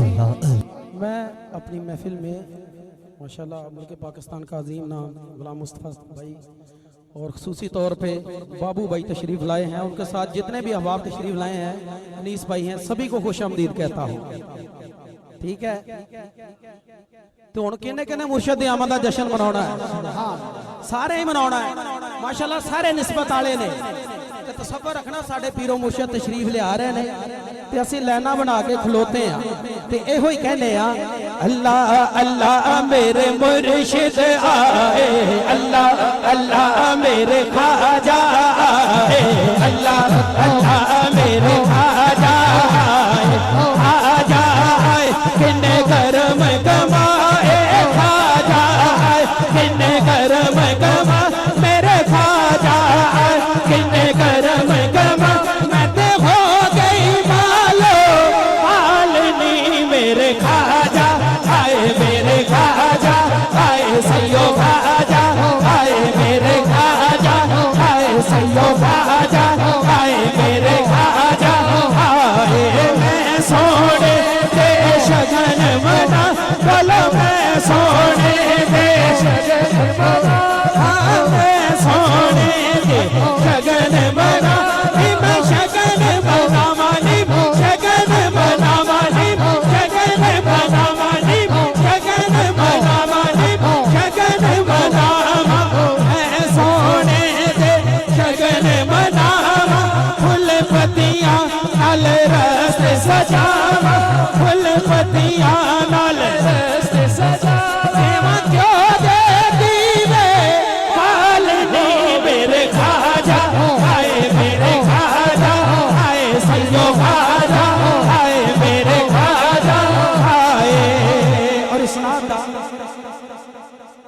मैं अपनी महफिल में माशाल्लाह मुल्क पाकिस्तान का अजीम नाम गुलाम मुस्तफ़ा भाई और ख़ुसूसी तौर पे बाबू भाई तशरीफ़ लाए हैं। उनके साथ जितने भी अहबाब तशरीफ़ लाए हैं, अनीस भाई हैं, सभी को खुश आमदीद कहता हूँ। ठीक है, तो हुण किन्ने किन्ने मुर्शद दी आमद दा जश्न मनाउणा है? सारे ही मनाउणा है माशाल्लाह, सारे निस्बत वाले ने। ते तसव्वुर रखना साडे पीरो मुर्शद तशरीफ लिया रहे ने ते असीं लाइनां बना के खलोते हैं ते इहो ही कहने आ, अल्लाह अल्लाह मेरे मुर्शिद आए, अल्लाह अल्लाह मेरे ख्वाजा आए, अल्लाह अल्लाह मेरे ख्वाजा आए, ख्वाजा आए किन्ने गरम कमाए, ख्वाजा आए किन्ने गरम कमा, मेरे ख्वाजा आए किन्ने गरम कमा, मैं ते हो गई मालो मालनी, मेरे ख्वाजा आए, मेरे ख्वाजा आए, सैयो ख्वाजा आए, मेरे ख्वाजा आए, सैयो ख्वाजा आए, मेरे ख्वाजा आए। मैं सोने दे शगन मना, बोलो मैं सोने दे शगन मना, मैं सोने दे शगन मना, मैं शगन मना मानी, शगन मना मानी, शगन मना मानी, शगन मना मानी, शगन मना, मैं सोने दे शगन मना, फुल पतियां नाल रस्ते सजावा, फुल पतियां नाल रस्ते सजावा, देवा क्यों दे दीवे कालनी, मेरे ख्वाजा आए, मेरे ख्वाजा आए, सैयो ख्वाजा आए, मेरे ख्वाजा आए। और इसनाद दा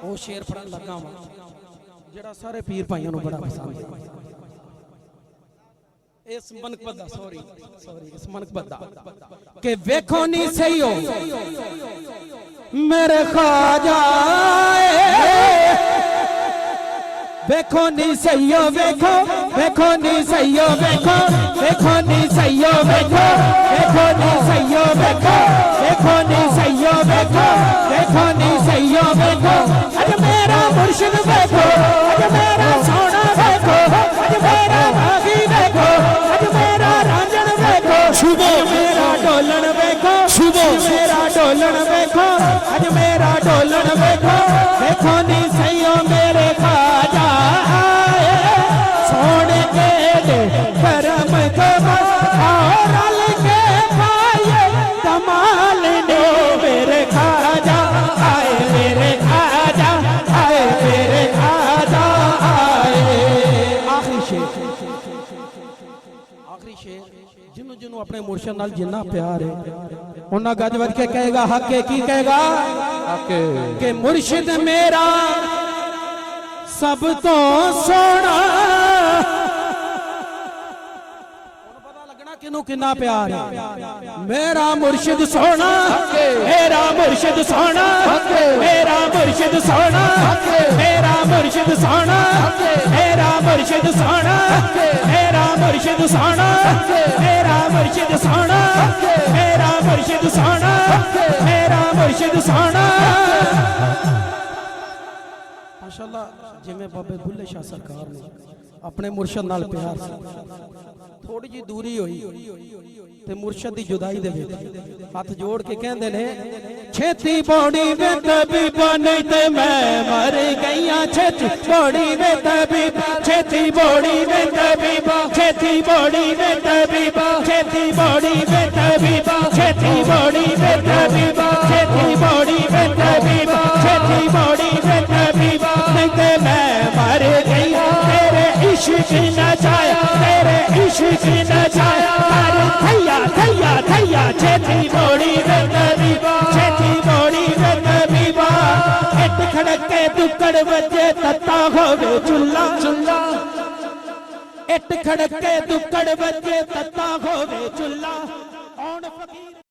वो शेर पढ़न लगा वा जेड़ा सारे पीर भाइयों नूं बड़ा पसंद है। इस मनकबत दा सॉरी इस मनकबत दा के वेखो नी सईयो मेरे ख्वाजा वेखो नी सईयो, वेखो वेखो नी सईयो, वेखो वेखो नी सईयो, वेखो वेखो नी सईयो, वेखो वेखो नी सईयो, वेखो वेखो नी सईयो, वेखो अज मेरा मुर्शिद वेखो, अज मेरा सोना वेखो, अज मेरा भागी वेखो, अज मेरा रांझण वेखो, शुभो मेरा डोलन वेखो, शुभो मेरा डोलन वेखो, अज मेरा डोलन वेखो, वेखो नी सईयो मेरे ख्वाजा आए, सोने के दे करम कमा, और रल के पाए कमाल ने, मेरे ख्वाजा आए, मेरे ख्वाजा आए, मेरे ख्वाजा आए। आखिरी शेर जिन्हों जिन्हों अपने मुर्शिद नाल जिन्ना प्यार है उन्ना गज वज के कहेगा हक है, की कहेगा हक के मुर्शिद मेरा सब तो सोना, पता लगना किनू किन्ना प्यार है। मेरा मुर्शिद सोना, मेरा मुर्शिद सोना, मेरा मुर्शिद सोना, मेरा मुर्शिद सोना, मेरा मुर्शिद सोना, मेरा मुर्शिद सोना, मेरा मुर्शिद सोना, मेरा मुर्शिद सोना, मेरा मुर्शिद सोना। माशाल्लाह जिवें बाबे बुल्ले शाह सरकार ने अपने मुर्शद नाल प्यार से थोड़ी जी दूरी हुई ते मुर्शद दी जुदाई दे विच हाथ जोड़ के कहंदे ने, छेती बौड़ी वे तबीबा नहीं ते मैं मर गईया, छेती बौड़ी वे तबीबा, छेती बौड़ी वे तबीबा, छेती बौड़ी वे तबीबा, छेती बौड़ी वे तबीबा, छेती बौड़ी वे तबीबा, छेती बौड़ी वे तबीबा, छेती बौड़ी वे तबीबा, नहीं ते मैं मर गईया, तेरे इश्क न जाया, तेरे इश्क न जाया, अरे थैया थैया थैया, छेती बौड़ी वे तबीबा, छेती बौड़ी वे तबीबा, इट खड़के दुक्कड़ बजे तत्ता होवे चुल्ला, चुल्ला इट खड़के दुक्कड़ बजे तत्ता होवे चुल्ला, औन फकीर